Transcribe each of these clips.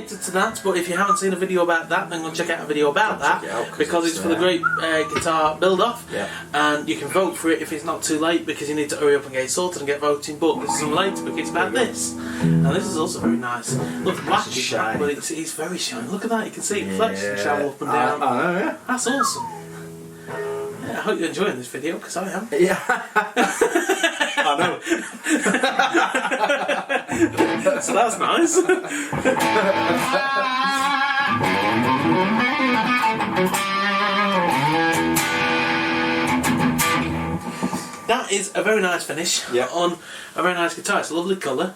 related to that, but if you haven't seen a video about that, then go check out a video about that, because it's for the Great Guitar Build-Off, and you can vote for it if it's not too late, because you need to hurry up and get it sorted and get voting, but this is unrelated because it's about this. And this is also very nice. Look, the black is shiny, but it's very shiny. Look at that, you can see it reflection travel up and down. I know, yeah. That's awesome. Yeah, I hope you're enjoying this video, because I am. Yeah. I know. So that's nice. That is a very nice finish on a very nice guitar. It's a lovely colour.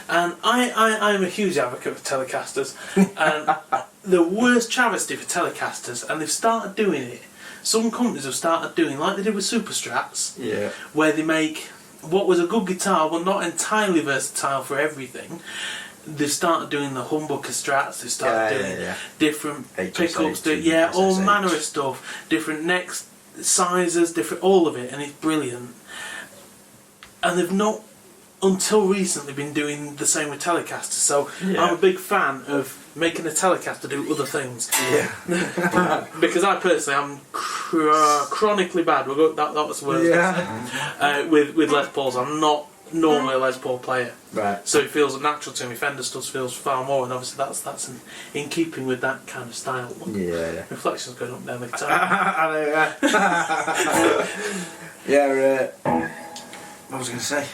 And I am a huge advocate for Telecasters. And the worst travesty for Telecasters, and they've started doing it, some companies have started doing, like they did with Super Strats, where they make what was a good guitar but not entirely versatile for everything. They've started doing the humbucker strats, they've started doing different pickups, all manner of stuff, different neck sizes, different, all of it, and it's brilliant. And they've not, until recently, been doing the same with Telecasters, so I'm a big fan of making a Telecaster do other things. Because I personally am chronically bad, that was the word, with Les Pauls. I'm not normally a Les Paul player, so it feels natural to me. Fender stuff feels far more, and obviously that's in keeping with that kind of style. Reflections going up and down the guitar. I know, what was I going to say?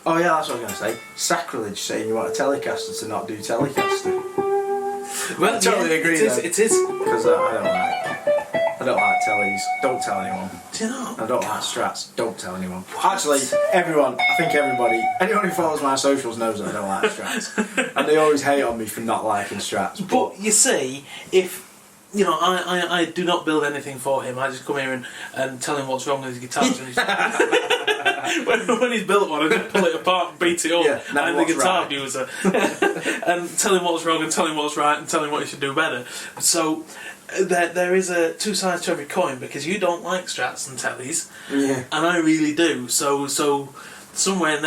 Oh yeah, that's what I was going to say. Sacrilege saying you want a Telecaster to not do Telecaster. Well, I totally agree. It is. Because I don't like tellies. Don't tell anyone. Do you know? I don't like strats. Don't tell anyone. Actually, everyone. I think anyone who follows my socials knows that I don't like strats, and they always hate on me for not liking strats. But you see, if you know, I do not build anything for him. I just come here and tell him what's wrong with his guitars. when he's built one, I just pull it apart and beat it up. I'm the guitar user. And tell him what's wrong and tell him what's right and tell him what he should do better. So there is two sides to every coin, because you don't like strats and tellies, and I really do. So somewhere in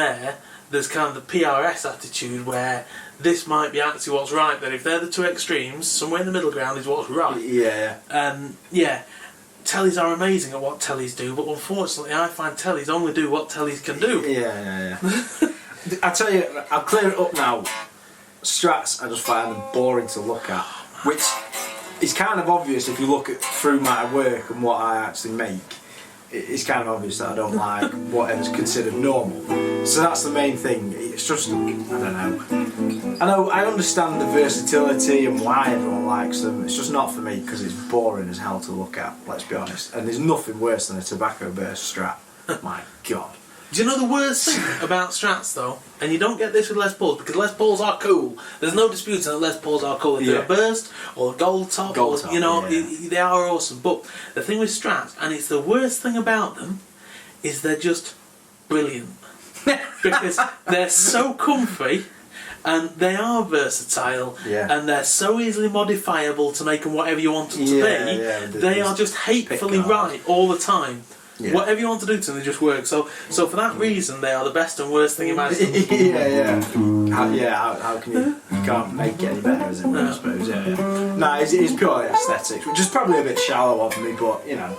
there's kind of the PRS attitude where this might be actually what's right. That if they're the two extremes, somewhere in the middle ground is what's right. Tellies are amazing at what tellies do, but unfortunately I find tellies only do what tellies can do. I tell you, I'll clear it up now. Strats, I just find them boring to look at, which is kind of obvious if you look through my work and what I actually make. It's kind of obvious that I don't like whatever's considered normal. So that's the main thing. It's just, I don't know. I understand the versatility and why everyone likes them. It's just not for me, because it's boring as hell to look at, let's be honest. And there's nothing worse than a tobacco burst strat. My God. Do you know the worst thing about strats though? And you don't get this with Les Pauls, because Les Pauls are cool. There's no disputing that Les Pauls are cool. If they're a burst or a gold top, they are awesome. But the thing with strats, and it's the worst thing about them, is they're just brilliant. Because they're so comfy, and they are versatile, and they're so easily modifiable to make them whatever you want them to be. They are just hatefully right all the time. Whatever you want to do to them, they just work. So for that reason, they are the best and worst thing imaginable. How can you can't make it any better, is it? I suppose. No, it's purely aesthetics, which is probably a bit shallow of me, but you know,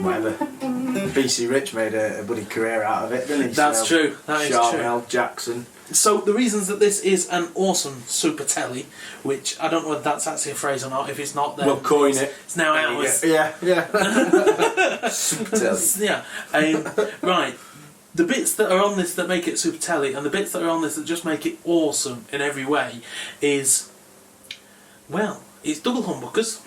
whatever. BC Rich made a bloody career out of it, didn't he? That's true. That is Charmel, Jackson. So the reasons that this is an awesome super telly, which I don't know whether that's actually a phrase or not. If it's not, then we'll coin it. It's now ours. Super telly. Right. The bits that are on this that make it super telly, and the bits that are on this that just make it awesome in every way, is, well, it's double humbuckers.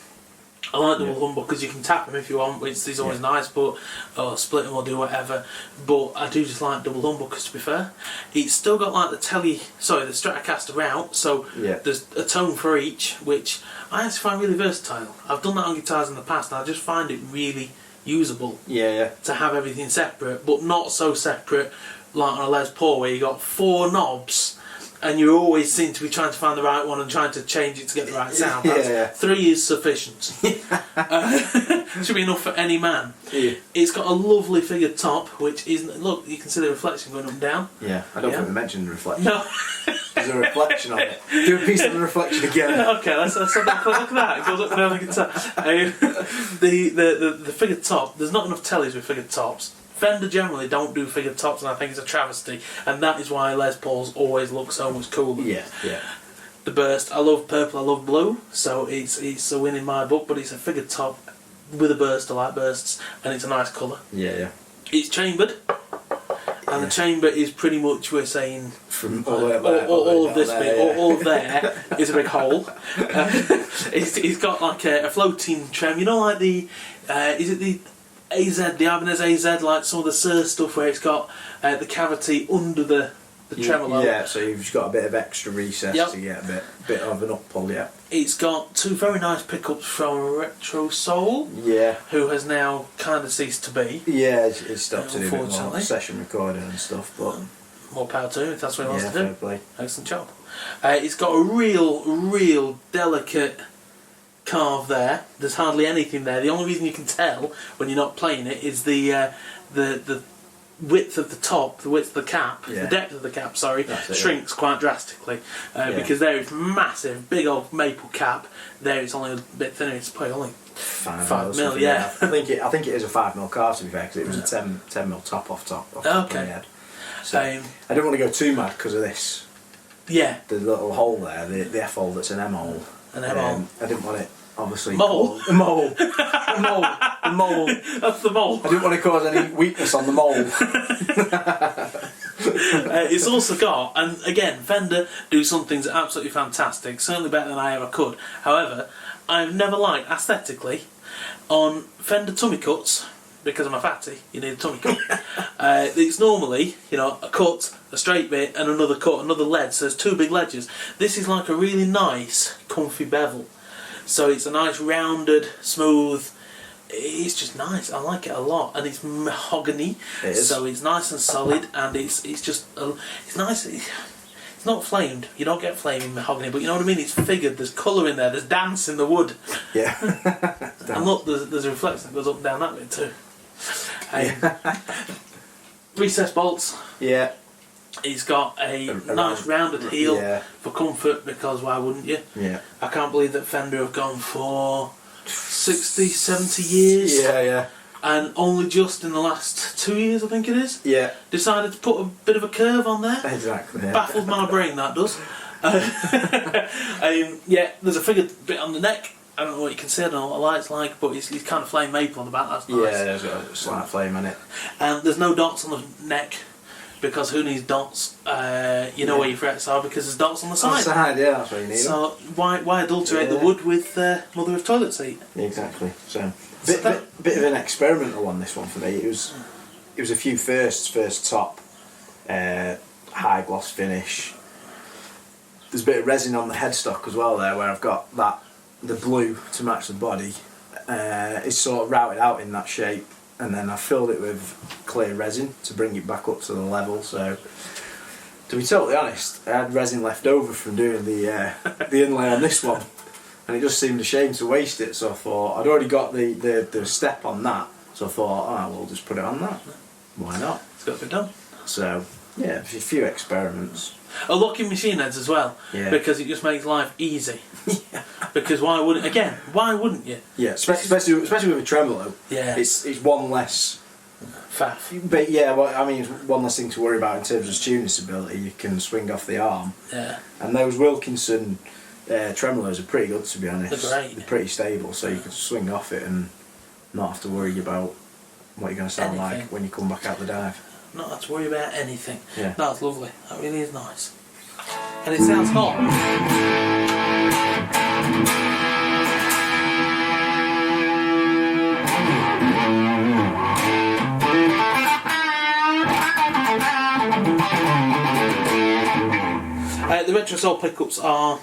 I like double humbuckers. You can tap them if you want, which is always nice, but or split them or do whatever. But I do just like double humbuckers, to be fair. It's still got like the Stratocaster route, so there's a tone for each, which I actually find really versatile. I've done that on guitars in the past, and I just find it really usable. To have everything separate, but not so separate like on a Les Paul, where you got 4 knobs and you always seem to be trying to find the right one and trying to change it to get the right sound. That's 3 is sufficient. Should be enough for any man. Yeah. It's got a lovely figured top, which isn't. Look, you can see the reflection going up and down. Yeah, I don't think we mentioned the reflection. No. There's a reflection on it. Do a piece of the reflection again. Okay, let's have a look at that. It goes up and down the guitar. The figured top. There's not enough tellies with figured tops. Fender generally don't do figured tops, and I think it's a travesty, and that is why Les Pauls always look so much cooler. Yeah. The burst, I love purple, I love blue, so it's a win in my book, but it's a figured top with a burst. I like bursts, and it's a nice colour. Yeah. It's chambered, and the chamber is pretty much, we're saying, from all of this bit, all of there is a big hole. It's got like a floating trem, you know, like is it the AZ, the Ibanez AZ, like some of the Sir stuff where it's got the cavity under the tremolo. Yeah, so you've just got a bit of extra recess to get a bit of an up pull, yeah. It's got 2 very nice pickups from Retro Soul, who has now kind of ceased to be. Yeah, it's stopped to do a bit more session recording and stuff, but... More power to him if that's what he wants to do. Fair play. Excellent job. It's got a real delicate carve there. There's hardly anything there. The only reason you can tell when you're not playing it is the width of the top, the width of the cap, the depth of the cap, shrinks quite drastically because there it's massive, big old maple cap. There it's only a bit thinner. It's probably only 5 mil. Yeah, I think it is a 5mm carve to be fair, because it was a 10mm top off top of my head. So I don't want to go too mad because of this. Yeah, the little hole there, the F hole that's an M hole. An M hole. I didn't want it. Obviously, mole. The mole. The mole. That's the mole. I didn't want to cause any weakness on the mole. It's also got, and again, Fender do some things absolutely fantastic, certainly better than I ever could. However, I've never liked, aesthetically, on Fender tummy cuts, because I'm a fatty, you need a tummy cut. It's normally, a cut, a straight bit, and another cut, another ledge, so there's 2 big ledges. This is like a really nice, comfy bevel. So it's a nice rounded, smooth, it's just nice. I like it a lot, and it's mahogany, so it's nice and solid, and it's just it's nice. It's not flamed. You don't get flaming mahogany, but you know what I mean. It's figured. There's colour in there. There's dance in the wood. Yeah. And look, there's a reflection that goes up and down that bit too. Recessed bolts. Yeah. It's got a nice rounded heel for comfort, because why wouldn't you? Yeah. I can't believe that Fender have gone for 60, 70 years. Yeah. And only just in the last 2 years, I think it is, decided to put a bit of a curve on there. Exactly. Yeah. Baffles my brain, that does. There's a figured bit on the neck. I don't know what you can see, I don't know what the light's like, but it's kind of flame maple on the back, that's nice. Yeah, there's got a slight flame in it. And there's no dots on the neck, because who needs dots? You know where your frets are, because there's dots on the side. On the side, yeah, that's what you need. So why adulterate the wood with mother of toilet seat? Exactly. So bit of an experimental one, this one for me. It was a few firsts. First top, high gloss finish. There's a bit of resin on the headstock as well there, where I've got the blue to match the body. It's sort of routed out in that shape, and then I filled it with clear resin to bring it back up to the level. So, to be totally honest, I had resin left over from doing the inlay on this one, and it just seemed a shame to waste it. So I thought, I'd already got the step on that, so I thought, we'll just put it on that. Why not? It's got to be done. So yeah, a few experiments. A locking machine heads as well, because it just makes life easy. Because why wouldn't you? Yeah, especially with a tremolo. Yeah, it's one less faff. But yeah, well, I mean, it's one less thing to worry about in terms of tuning stability. You can swing off the arm. Yeah. And those Wilkinson tremolos are pretty good, to be honest. They're great. They're pretty stable, so you can swing off it and not have to worry about what you're going to sound like when you come back out the dive. Not have to worry about anything. Yeah. That's lovely. That really is nice. And it sounds hot. The Retro Soul pickups are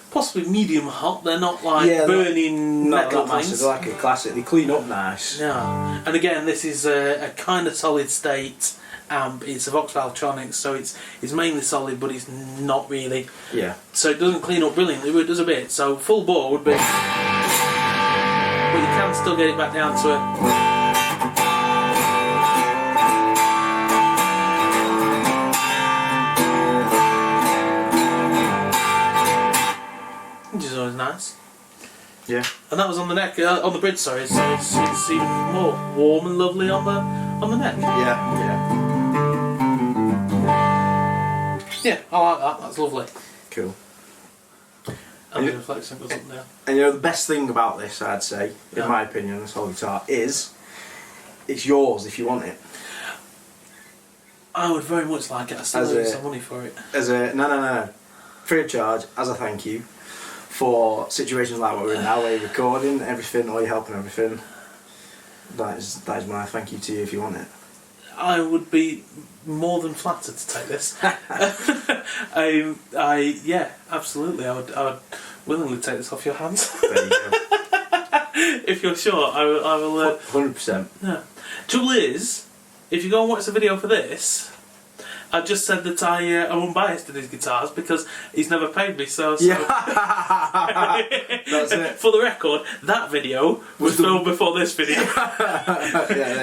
possibly medium hot. They're not like burning metal things. They're like a classic. They clean up nice. Yeah. And again, this is a kind of solid state amp. It's a Vox Valtronics, so it's mainly solid, but it's not really. Yeah. So it doesn't clean up brilliantly, but it does a bit. So full bore would be, but you can still get it back down to a. Which is always nice. Yeah. And that was on the neck, on the bridge, sorry, so it's even more warm and lovely on the neck. Yeah, Yeah, I like that, that's lovely. cool. And the reflection goes up there. And you know, the best thing about this, I'd say, in my opinion, this whole guitar, is it's yours if you want it. I would very much like it, I still owe some money for it. No. Free of charge, as a thank you, for situations like what we're in now, where you're recording everything, or you're helping everything. That is my thank you to you if you want it. I would be more than flattered to take this. Yeah, absolutely. I would willingly take this off your hands. There you go. If you're sure, I will. 100%. Yeah. Trouble is, if you go and watch the video for this, I've just said that I'm unbiased in his guitars because he's never paid me. So yeah. That's it. For the record, that video was filmed before this video.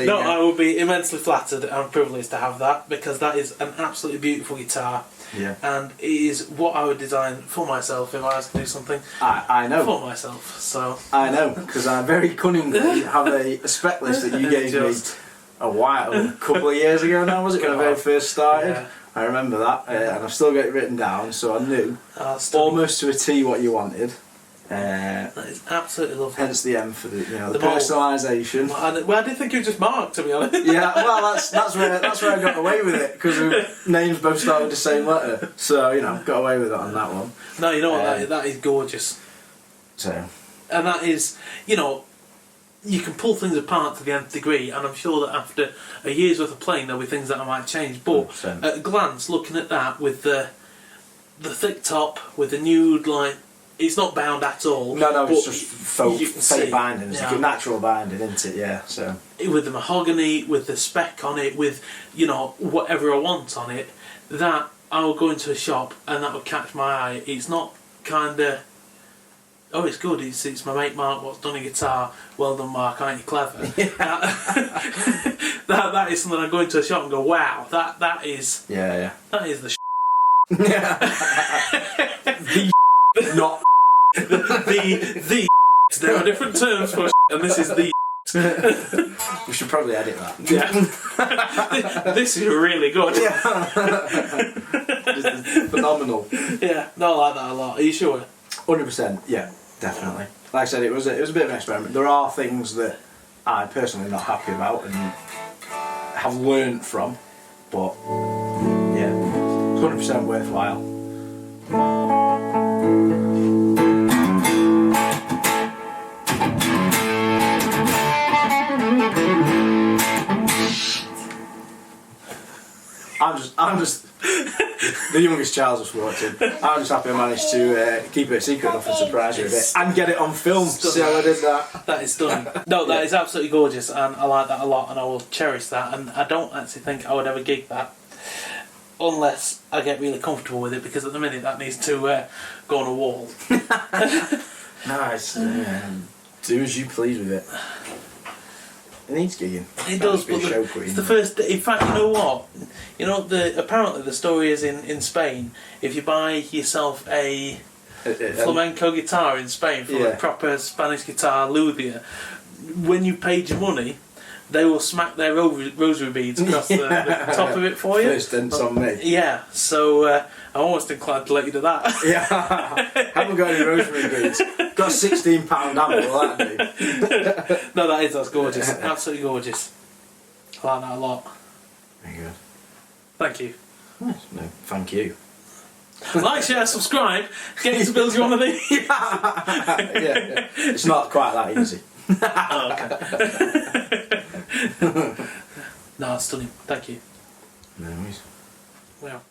No, I will be immensely flattered and privileged to have that, because that is an absolutely beautiful guitar. Yeah. And it is what I would design for myself if I was to do something I know. for myself. So I know, because I very cunningly have a spec list that you gave me a couple of years ago now, was it, when I very first started? Yeah. I remember that, and I've still got it written down, so I knew almost to a T what you wanted. That is absolutely lovely. Hence the M for the personalisation. Well, I didn't think it was just Mark, to be honest. Yeah, well, that's where I got away with it, because names both start with the same letter. So got away with it on that one. No, you know what? That is gorgeous. So, and that is, you can pull things apart to the nth degree, and I'm sure that after a year's worth of playing there'll be things that I might change, but 100%. At a glance, looking at that with the thick top, with the nude, it's not bound at all. No, it's just fake binding. It's yeah. like a natural binding, isn't it? Yeah, so. With the mahogany, with the spec on it, with, whatever I want on it, that I will go into a shop and that will catch my eye. It's not kind of, oh, it's good, it's my mate Mark what's done a guitar, well done Mark, aren't you clever? Yeah. that is something I go into a shop and go, wow, that is... Yeah. That is the Yeah. Not... the there are different terms for and this is the We should probably edit that. Yeah. This is really good. Yeah. This is phenomenal. Yeah, no, I like that a lot. Are you sure? 100%, yeah, definitely. Like I said, it was a bit of an experiment. There are things that I personally not happy about and have learnt from, but yeah, 100% worthwhile. I'm just the youngest child just watching. I'm just happy I managed to keep it a secret enough and surprise you a bit and get it on film. See how I did that? That is stunning. No, that is absolutely gorgeous, and I like that a lot, and I will cherish that. And I don't actually think I would ever gig that unless I get really comfortable with it, because at the minute that needs to go on a wall. Nice. Do as you please with it. It needs gigging. It does, but it's the first. In fact, you know what? Apparently the story is in Spain. If you buy yourself a flamenco guitar in Spain from a proper Spanish guitar luthier, when you paid your money, they will smack their rosary beads across the top of it for you. First dents on me. Yeah, so I'm almost inclined to let you do that. Yeah, haven't got any rosary beads. Got a £16 amp, will that do? No, that's gorgeous. Absolutely gorgeous. I like that a lot. Very good. Thank you. No, thank you. Like, share, subscribe. Get you to build you one of these. Yeah. It's not quite that easy. Oh, okay. No, it's stunning. Thank you. No worries. Wow.